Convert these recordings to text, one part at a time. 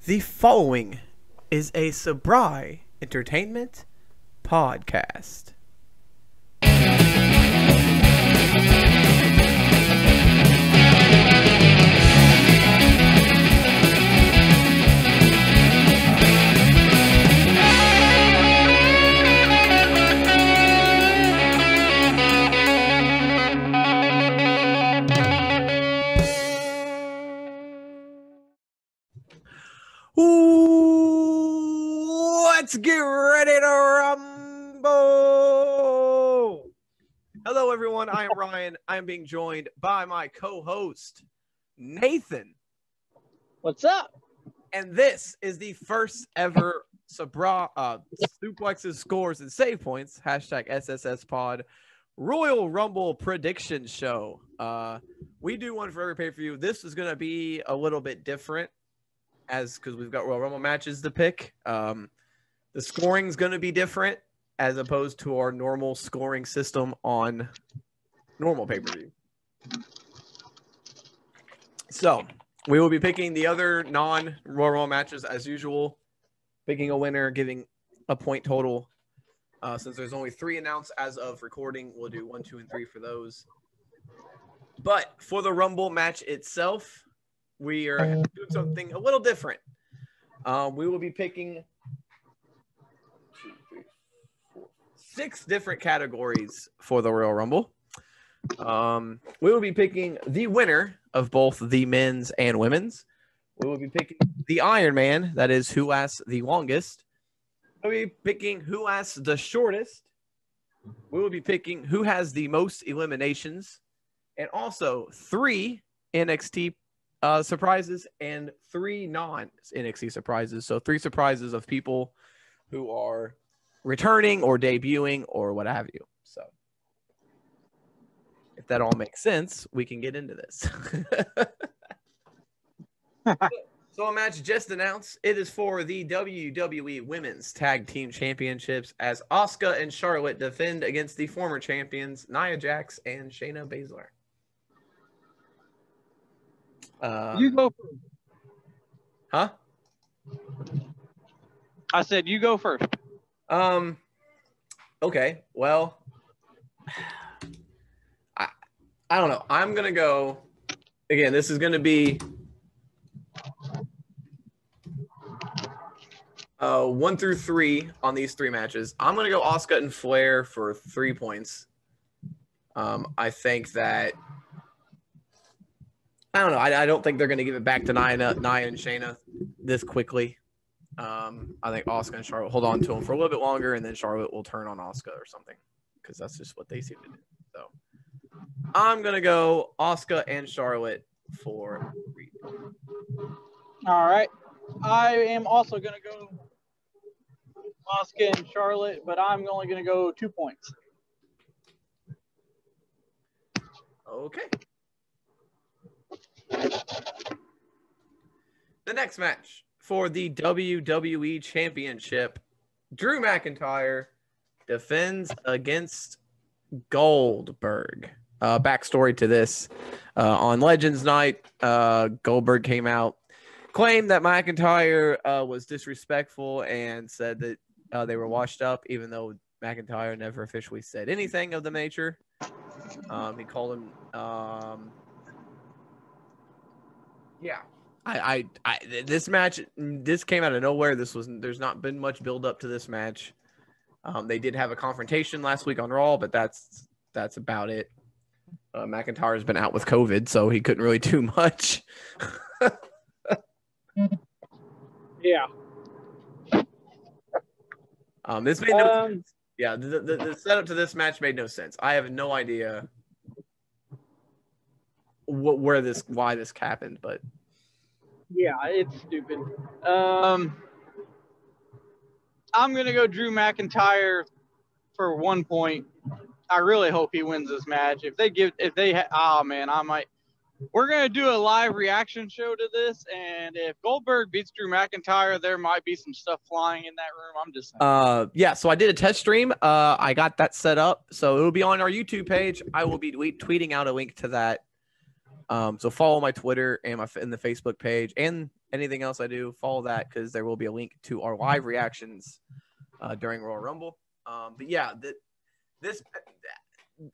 The following is a Sabri Entertainment podcast. Let's get ready to rumble. Hello, everyone. I am Ryan. I am being joined by my co-host, Nathan. What's up? And this is the first ever Suplexes, Scores, and Save Points, hashtag SSS Pod, Royal Rumble Predictions show. We do one for every pay-per-view. This is going to be a little bit different because we've got Royal Rumble matches to pick. The scoring is going to be different as opposed to our normal scoring system on normal pay-per-view. So we will be picking the other non-Royal Rumble matches as usual, picking a winner, giving a point total. Since there's only 3 announced as of recording, we'll do 1, 2, and 3 for those. But for the Rumble match itself, we are doing something a little different. We will be picking 6 different categories for the Royal Rumble. We will be picking the winner of both the men's and women's. We will be picking the Iron Man, that is who lasts the longest. We'll be picking who lasts the shortest. We will be picking who has the most eliminations. And also 3 NXT surprises and 3 non-NXT surprises. So 3 surprises of people who are returning or debuting or what have you. So if that all makes sense, we can get into this. So a match just announced. It is for the WWE Women's Tag Team Championships as Asuka and Charlotte defend against the former champions Nia Jax and Shayna Baszler. You go first. Huh? I said you go first. Okay. Well, I don't know. I'm gonna go again. This is gonna be 1 through 3 on these 3 matches. I'm gonna go Asuka and Flair for 3 points. I think that. I don't know. I don't think they're going to give it back to Nia and Shayna this quickly. I think Asuka and Charlotte hold on to them for a little bit longer, and then Charlotte will turn on Asuka or something because that's just what they seem to do. So I'm going to go Asuka and Charlotte for 3. All right. I am also going to go Asuka and Charlotte, but I'm only going to go 2 points. Okay. The next match for the WWE Championship, Drew McIntyre defends against Goldberg. Backstory to this, on Legends Night, Goldberg came out, claimed that McIntyre was disrespectful and said that they were washed up, even though McIntyre never officially said anything of the nature. He called him... Yeah, this match, this came out of nowhere. There's not been much build up to this match. They did have a confrontation last week on Raw, but that's about it. McIntyre's been out with COVID, so he couldn't really do much. Yeah. This made no sense. Yeah, the setup to this match made no sense. I have no idea why this happened, but yeah, it's stupid. I'm gonna go Drew McIntyre for 1 point. I really hope he wins this match. We're gonna do a live reaction show to this, and if Goldberg beats Drew McIntyre, there might be some stuff flying in that room. I'm just saying. Yeah, so I did a test stream. I got that set up, so it'll be on our YouTube page. I will be tweeting out a link to that So follow my Twitter and in the Facebook page and anything else I do. Follow that because there will be a link to our live reactions during Royal Rumble. But yeah, this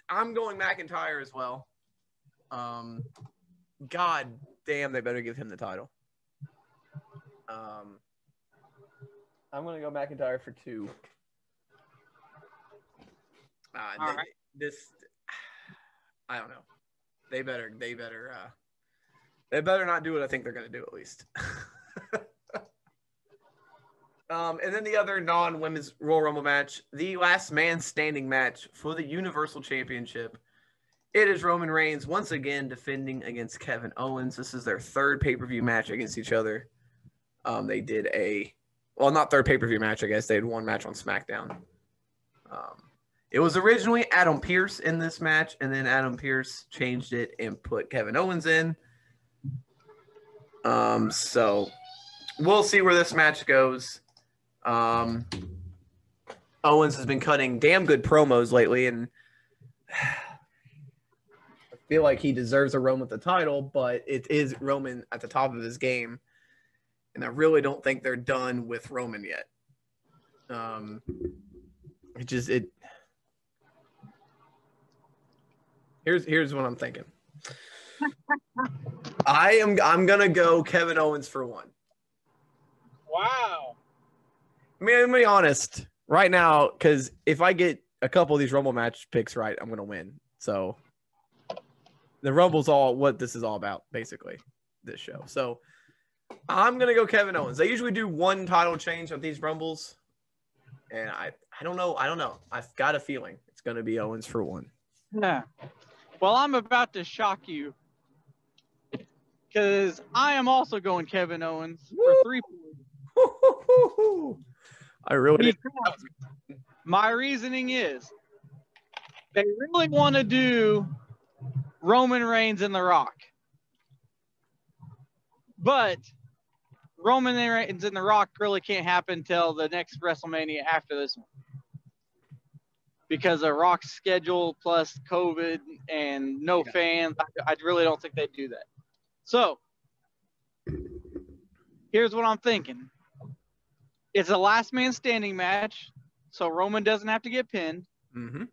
I'm going McIntyre as well. God damn, they better give him the title. I'm going to go McIntyre for 2. All right. I don't know. They better not do what I think they're going to do at least. And then the other non-women's Royal Rumble match, the last man standing match for the Universal Championship. It is Roman Reigns once again defending against Kevin Owens. This is their 3rd pay-per-view match against each other. They did not third pay-per-view match, I guess. They had one match on SmackDown. It was originally Adam Pearce in this match, and then Adam Pearce changed it and put Kevin Owens in. So we'll see where this match goes. Owens has been cutting damn good promos lately, and I feel like he deserves a run with the title, but it is Roman at the top of his game, and I really don't think they're done with Roman yet. Here's what I'm thinking. I'm gonna go Kevin Owens for 1. Wow. I mean, I'm gonna be honest right now, because if I get a couple of these Rumble match picks right, I'm gonna win. So the Rumble's all what this is all about, basically, this show. So I'm gonna go Kevin Owens. They usually do 1 title change of these Rumbles, and I don't know. I've got a feeling it's gonna be Owens for 1. Yeah. Well, I'm about to shock you because I am also going Kevin Owens for 3 points. I really did. My reasoning is they really want to do Roman Reigns and The Rock. But Roman Reigns and The Rock really can't happen until the next WrestleMania after this one. Because of Rock's schedule plus COVID and no fans, I really don't think they'd do that. So, here's what I'm thinking. It's a last man standing match, so Roman doesn't have to get pinned. Mm-hmm.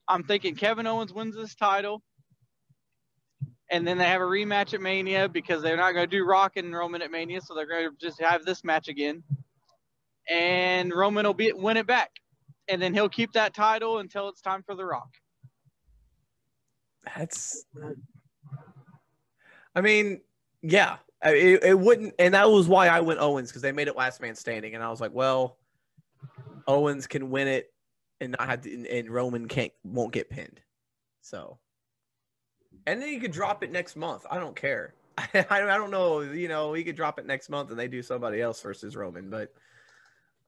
I'm thinking Kevin Owens wins this title, and then they have a rematch at Mania because they're not going to do Rock and Roman at Mania, so they're going to just have this match again. And Roman will win it back. And then he'll keep that title until it's time for The Rock. I mean, yeah. It wouldn't, and that was why I went Owens, because they made it last man standing, and I was like, well, Owens can win it and not have to, and Roman won't get pinned. So, and then you could drop it next month. I don't care. I don't know. You know, he could drop it next month and they do somebody else versus Roman, but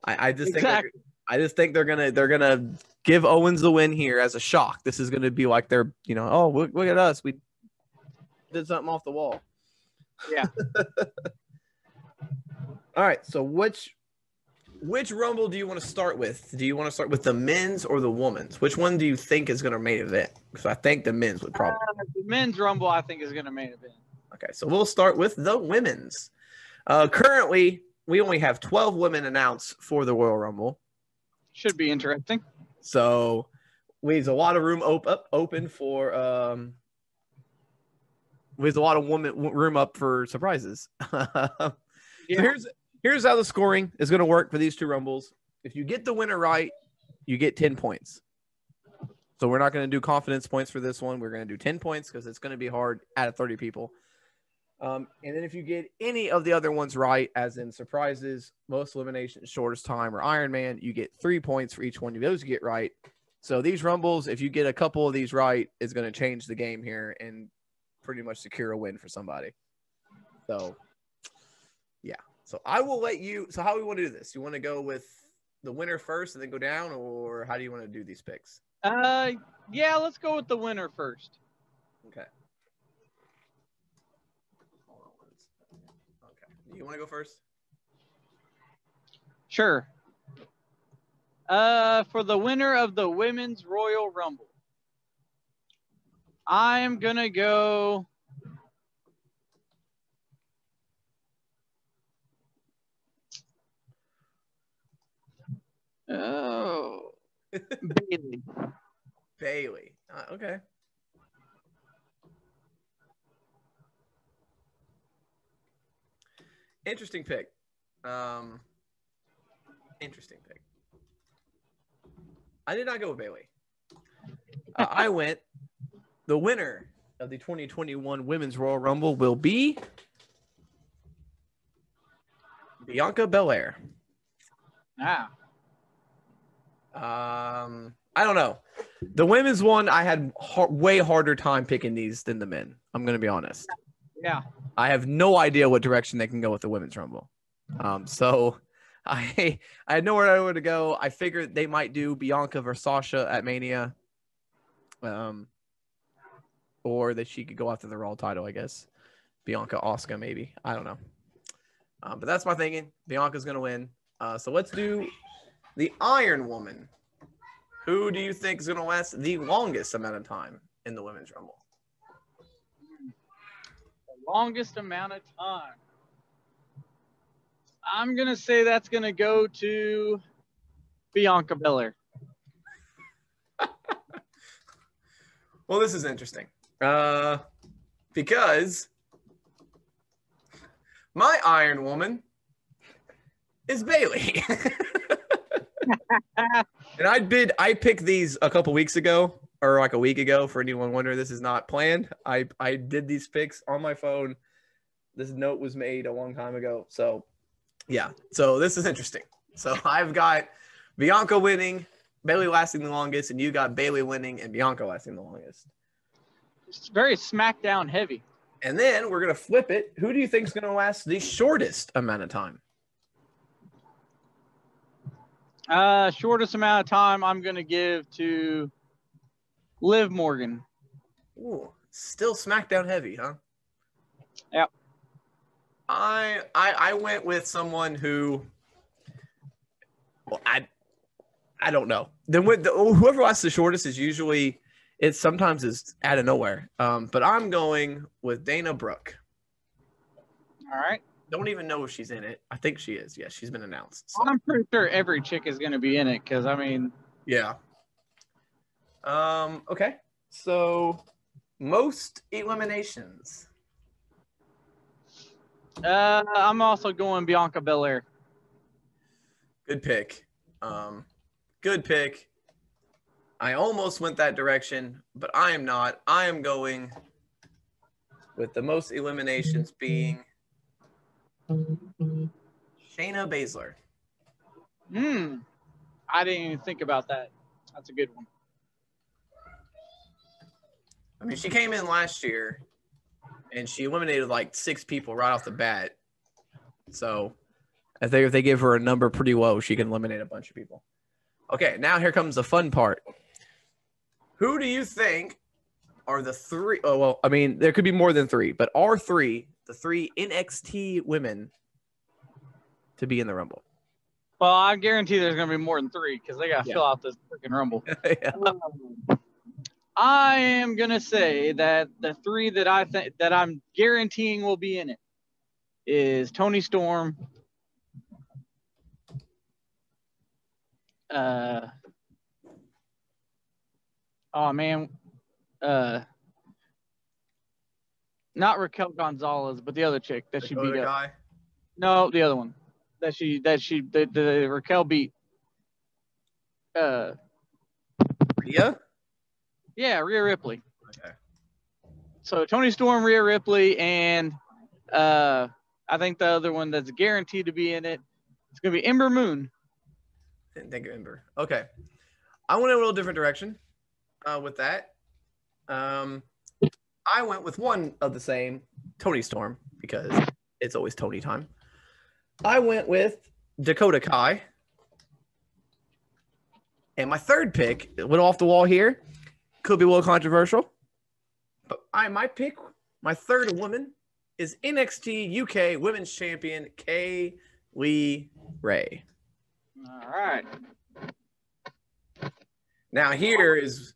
I just think they're gonna give Owens the win here as a shock. This is gonna be like they're, you know, oh, look at us, we did something off the wall. Yeah. All right. So which Rumble do you want to start with? Do you want to start with the men's or the women's? Which one do you think is going to main event? Because I think the men's would probably. The men's Rumble, I think, is going to main event. Okay, so we'll start with the women's. Currently, we only have 12 women announced for the Royal Rumble. Should be interesting. So leaves a lot of room open for. There's a lot of room up for surprises. Yeah. So here's how the scoring is going to work for these two Rumbles. If you get the winner right, you get 10 points. So we're not going to do confidence points for this one. We're going to do 10 points because it's going to be hard out of 30 people. And then if you get any of the other ones right, as in surprises, most eliminations, shortest time, or Iron Man, you get 3 points for each one of those you get right. So these Rumbles, if you get a couple of these right, is going to change the game here and pretty much secure a win for somebody. So, yeah. So I will let you – so how do we want to do this? You want to go with the winner first and then go down, or how do you want to do these picks? Yeah, let's go with the winner first. Okay. You want to go first? Sure. For the winner of the Women's Royal Rumble, I am going to go. Oh, Bailey. Bailey. Okay. Interesting pick. Interesting pick. I did not go with Bailey. I went. The winner of the 2021 Women's Royal Rumble will be Bianca Belair. Ah. I don't know. The women's one, I had way harder time picking these than the men. I'm going to be honest. Yeah. I have no idea what direction they can go with the women's rumble. So I had nowhere to go. I figured they might do Bianca versus Sasha at Mania. Or that she could go after the Raw title, I guess. Bianca, Asuka, maybe. I don't know. But that's my thinking. Bianca's going to win. So let's do the Iron Woman. Who do you think is going to last the longest amount of time in the Women's Rumble? The longest amount of time. I'm going to say that's going to go to Bianca Belair. Well, this is interesting. Because my Iron Woman is Bailey. And I picked these a couple weeks ago, or like a week ago, for anyone wondering. This is not planned. I did these picks on my phone. This note was made a long time ago. So yeah, so this is interesting. So I've got Bianca winning, Bailey lasting the longest, and you got Bailey winning and Bianca lasting the longest. It's very SmackDown heavy. And then we're going to flip it. Who do you think is going to last the shortest amount of time? Shortest amount of time I'm going to give to Liv Morgan. Ooh, still SmackDown heavy, huh? Yep. I went with someone who, well, I don't know. Then whoever lasts the shortest is usually, it sometimes is out of nowhere. But I'm going with Dana Brooke. All right. Don't even know if she's in it. I think she is. Yeah, she's been announced. So. I'm pretty sure every chick is going to be in it because, I mean. Yeah. Okay. So, most eliminations. I'm also going Bianca Belair. Good pick. Good pick. I almost went that direction, but I am not. I am going with the most eliminations being Shayna Baszler. I didn't even think about that. That's a good one. I mean, she came in last year, and she eliminated like 6 people right off the bat. So I think if they give her a number pretty low, she can eliminate a bunch of people. Okay, now here comes the fun part. Who do you think are the 3? Oh, well, I mean, there could be more than 3, but are the 3 NXT women to be in the Rumble? Well, I guarantee there's going to be more than 3 because they got to fill out this freaking Rumble. Yeah. I am going to say that the 3 that I think that I'm guaranteeing will be in it is Toni Storm, not Raquel Gonzalez, but the other chick that she beat up. Guy? No, the other one that Raquel beat. Rhea? Yeah, Rhea Ripley. Okay. So Toni Storm, Rhea Ripley, and I think the other one that's guaranteed to be in it is going to be Ember Moon. Didn't think of Ember. Okay. I went in a little different direction with that. I went with one of the same, Toni Storm, because it's always Toni time. I went with Dakota Kai. And my third pick, a little off the wall here, could be a little controversial. But my third woman is NXT UK Women's Champion Kay Lee Ray. All right. Now here's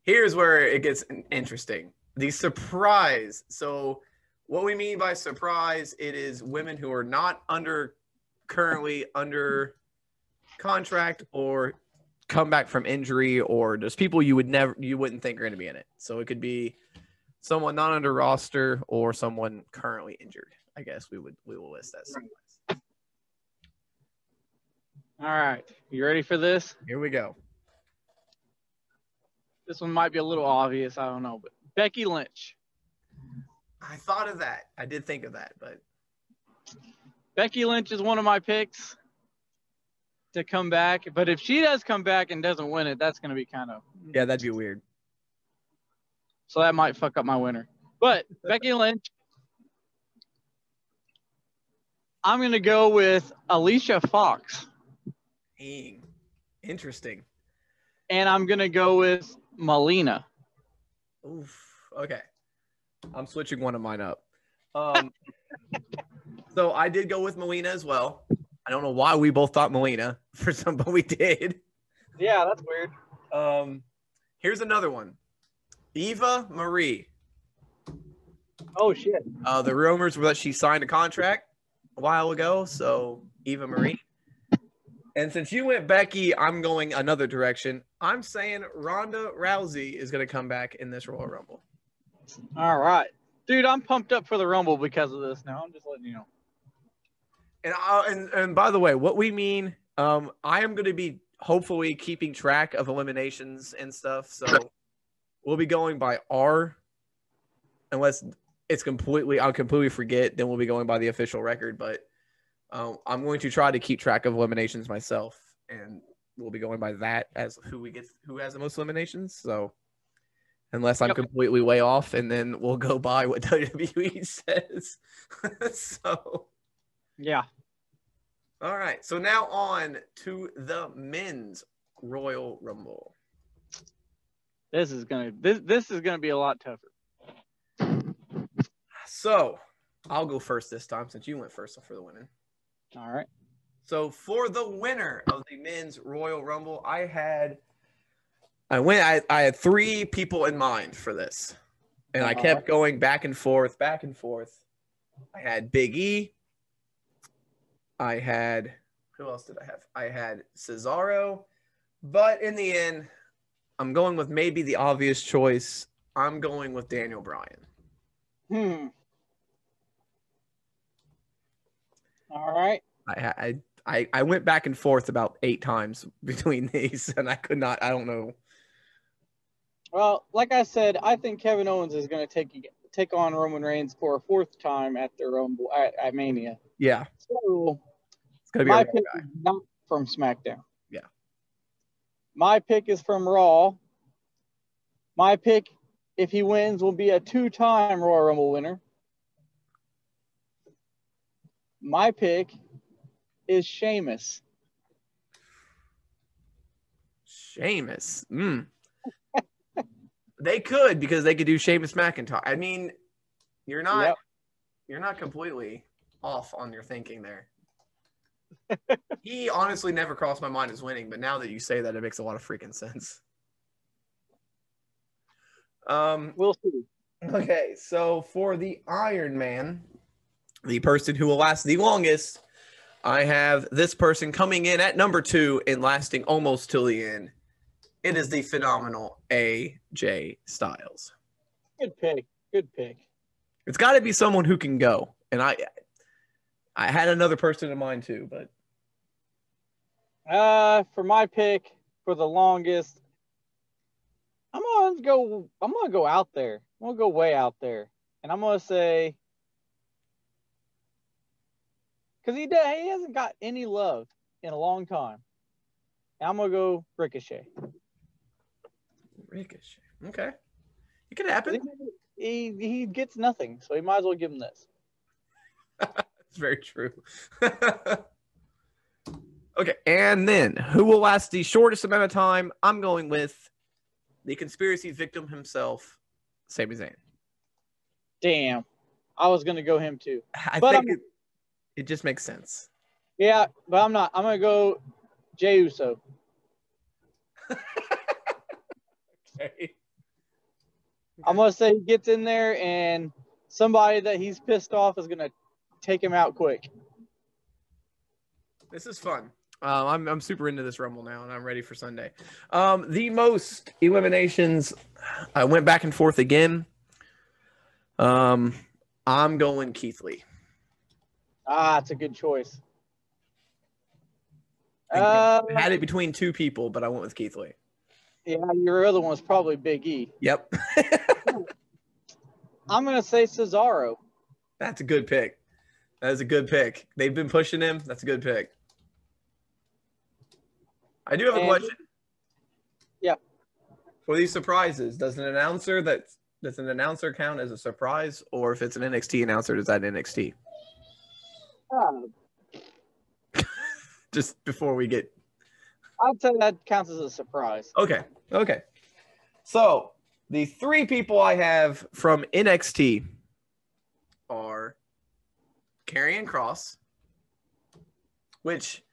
Here's where it gets interesting. The surprise. So what we mean by surprise, it is women who are not currently under contract or come back from injury, or just people you wouldn't think are going to be in it. So it could be someone not under roster or someone currently injured. I guess we will list that surprise. All right. You ready for this? Here we go. This one might be a little obvious. I don't know, but Becky Lynch. I thought of that. I did think of that, but Becky Lynch is one of my picks to come back. But if she does come back and doesn't win it, that's going to be kind of... Yeah, that'd be weird. So that might fuck up my winner. But Becky Lynch, I'm going to go with Alicia Fox. Dang. Interesting. And I'm going to go with Melina. Oof. Okay. I'm switching one of mine up. So I did go with Melina as well. I don't know why we both thought Melina for some, but we did. Yeah, that's weird. Here's another one. Eva Marie. Oh, shit. The rumors were that she signed a contract a while ago, so Eva Marie. And since you went Becky, I'm going another direction. I'm saying Ronda Rousey is going to come back in this Royal Rumble. All right. Dude, I'm pumped up for the Rumble because of this now. I'm just letting you know. And by the way, what we mean, I am going to be hopefully keeping track of eliminations and stuff. So we'll be going by unless I'll completely forget, then we'll be going by the official record. But I'm going to try to keep track of eliminations myself, and we'll be going by that as who has the most eliminations. So unless I'm completely way off, and then we'll go by what WWE says. So yeah. All right. So now on to the men's Royal Rumble. This is gonna be a lot tougher. So I'll go first this time since you went first for the women. All right. So for the winner of the men's Royal Rumble, I had 3 people in mind for this. And I kept going back and forth. I had Big E. I had, who else did I have? I had Cesaro. But in the end, I'm going with maybe the obvious choice. I'm going with Daniel Bryan. All right. I went back and forth about 8 times between these, and I don't know. Well, like I said, I think Kevin Owens is going to take on Roman Reigns for a 4th time at the Rumble at Mania. Yeah. So it's gonna be my a pick guy. is not from SmackDown. Yeah. My pick is from Raw. My pick, if he wins, will be a 2-time Royal Rumble winner. My pick is Sheamus. Sheamus. They could, because they could do Sheamus McIntyre. I mean, you're not completely off on your thinking there. He honestly never crossed my mind as winning, but now that you say that, it makes a lot of freaking sense. We'll see. Okay, so for the Iron Man, the person who will last the longest, I have this person coming in at number 2 and lasting almost till the end. It is the phenomenal AJ Styles. Good pick. Good pick. It's got to be someone who can go. And I had another person in mind too, but for my pick for the longest, I'm gonna go out there. I'm gonna go way out there, and I'm gonna say, because he hasn't got any love in a long time, and I'm gonna go Ricochet. Ricochet. Okay. It could happen. He gets nothing, so he might as well give him this. It's very true. Okay, and then who will last the shortest amount of time? I'm going with the conspiracy victim himself, Sami Zayn. Damn. I was going to go him too. I think it just makes sense. Yeah, but I'm not. I'm going to go Jey Uso. Okay. I'm going to say he gets in there and somebody that he's pissed off is going to take him out quick. This is fun. I'm super into this Rumble now, and I'm ready for Sunday. The most eliminations, I went back and forth again. I'm going Keith Lee. It's a good choice. I had it between two people, but I went with Keith Lee. Yeah, your other one was probably Big E. Yep. I'm going to say Cesaro. That's a good pick. That is a good pick. They've been pushing him. That's a good pick. I do have a question. Yeah. For these surprises, does an announcer count as a surprise, or if it's an NXT announcer, does that NXT? Just before we get, I'd say that counts as a surprise. Okay. So the three people I have from NXT are Karrion Kross, which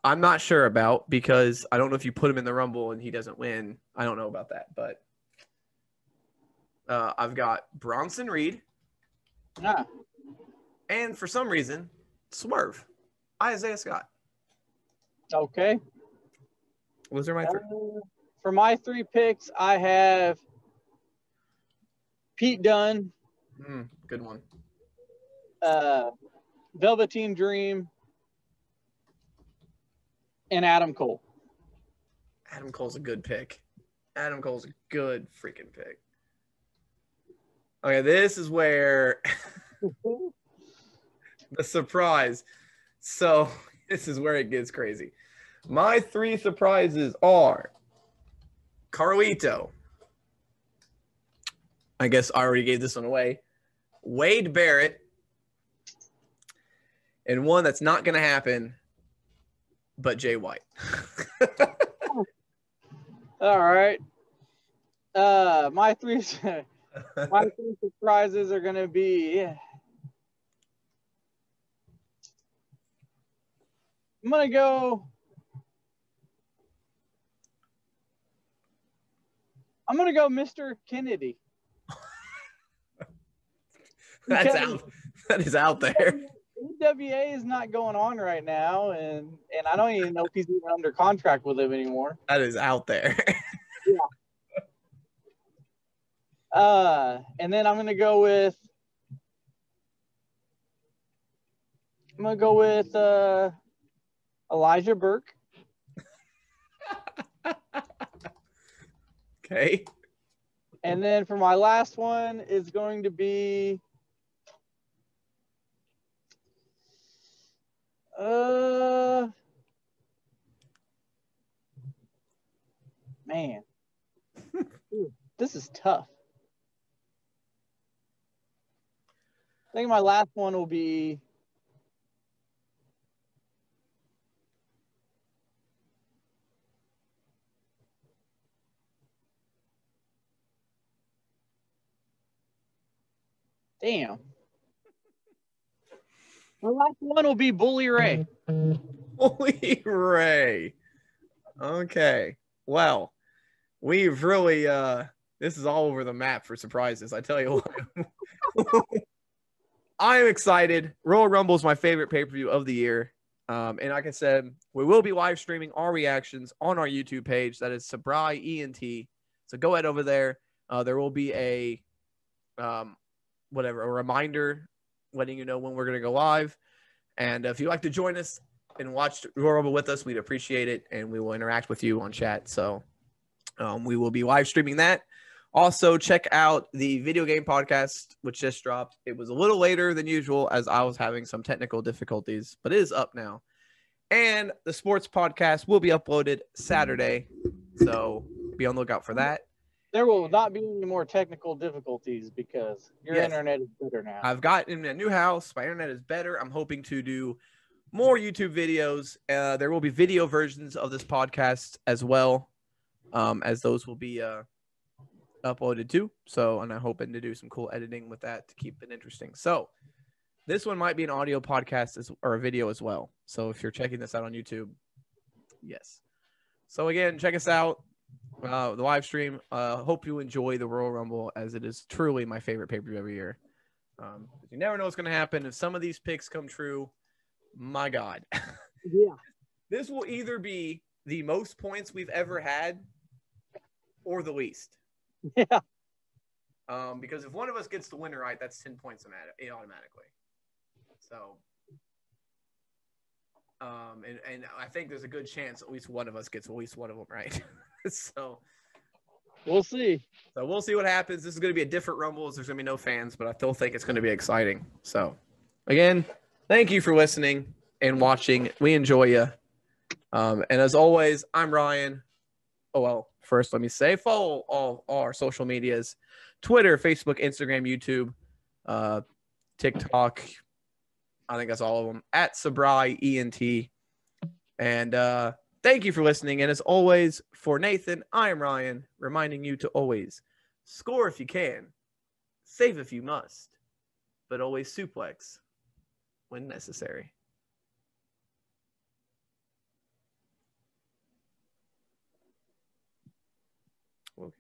I'm not sure about because I don't know if you put him in the Rumble and he doesn't win. I don't know about that, but I've got Bronson Reed. Yeah. And for some reason, Swerve. Isaiah Scott. Okay. Those are my three. For my three picks, I have Pete Dunne. Good one. Velveteen Dream. And Adam Cole. Adam Cole's a good pick. Adam Cole's a good freaking pick. Okay, this is where the surprise. So this is where it gets crazy. My three surprises are Carlito. I guess I already gave this one away. Wade Barrett. And one that's not going to happen, but Jay White. All right. My three surprises are going to be. I'm going to go. Mr. Kennedy. That is out there. EWA is not going on right now, and I don't even know if he's even under contract with him anymore. That is out there. Yeah. And then I'm gonna go with Elijah Burke. Okay. And then for my last one is going to be man. This is tough. I think my last one will be damn. My last one will be Bully Ray. Bully Ray. Okay. Well, we've really this is all over the map for surprises. I tell you what. I'm excited. Royal Rumble is my favorite pay-per-view of the year. And like I said, we will be live streaming our reactions on our YouTube page. That is Sabri ENT. So go ahead over there. There will be a reminder letting you know when we're going to go live. And if you'd like to join us and watch Royal Rumble with us, we'd appreciate it. And we will interact with you on chat. So we will be live streaming that. Also, check out the video game podcast, which just dropped. It was a little later than usual as I was having some technical difficulties, but it is up now. And the sports podcast will be uploaded Saturday. So be on the lookout for that. There will not be any more technical difficulties because your internet is better now. I've gotten a new house. My internet is better. I'm hoping to do more YouTube videos. There will be video versions of this podcast as well, as those will be uploaded too. So, and I'm hoping to do some cool editing with that to keep it interesting. So this one might be an audio podcast or a video as well. So if you're checking this out on YouTube, yes. So again, check us out. the live stream. Hope you enjoy the Royal Rumble, as it is truly my favorite pay-per-view every year. You never know what's going to happen. If some of these picks come true, my God. Yeah. This will either be the most points we've ever had or the least. Yeah. Because if one of us gets the winner right, that's 10 points automatically. So, and I think there's a good chance at least one of us gets at least one of them right. So we'll see. So we'll see what happens. This is going to be a different Rumble. There's going to be no fans, but I still think it's going to be exciting. So, again, thank you for listening and watching. We enjoy you. And as always, I'm Ryan. Oh, well, first let me say follow all our social medias: Twitter, Facebook, Instagram, YouTube, TikTok. I think that's all of them. At Sabrai ENT. And thank you for listening. And as always, for Nathan, I am Ryan, reminding you to always score if you can, save if you must, but always suplex when necessary. Okay.